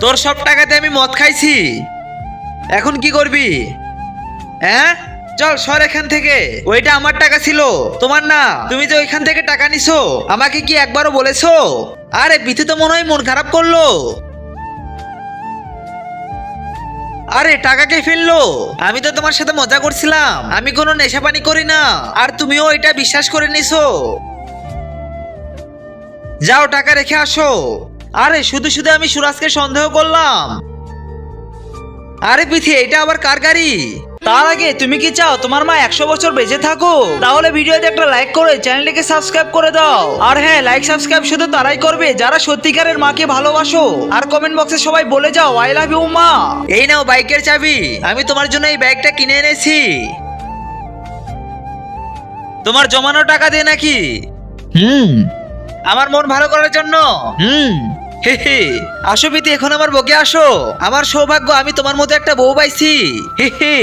তোর সব টাকাতে আমি মদ খাইছি, এখন কি করবি? হ্যাঁ, চল সর এখান থেকে। ওইটা আমার টাকা ছিল, তোমার না। তুমি যে ওইখান থেকে টাকা নিছো, আমাকে কি একবারও বলেছো? আরে বিথি তো মনে হয় মন খারাপ করলো। আরে টাকা কে ফেললো? আমি তো তোমার সাথে মজা করছিলাম, আমি কোনো নেশা পানি করি না, আর তুমিও এটা বিশ্বাস করে নিছো। যাও টাকা রেখে আসো। আরে শুধু শুধু আমি সুরাজকে সন্দেহ করলাম। আরে পিথি, এটা আবার কার গাড়ি? তার আগে তুমি কি চাও তোমার মা 100 বছর বেঁচে থাকো? তাহলে ভিডিওতে একটা লাইক করে চ্যানেলটিকে সাবস্ক্রাইব করে দাও। আর হ্যাঁ, লাইক সাবস্ক্রাইব শুধু তারাই করবে যারা সত্যিকারের মাকে ভালোবাসো। আর কমেন্ট বক্সে সবাই বলে যাও আই লাভ ইউ মা। এই নাও বাইকের চাবি, আমি তোমার জন্য এই বাইকটা কিনে এনেছি। তোমার জমানো টাকা দিয়ে নাকি? আমার মন ভালো করার জন্য। হে হে, আসো প্রীতি, এখন আমার বকে আসো। আমার সৌভাগ্য আমি তোমার মতো একটা বউ পাইছি। হে হে।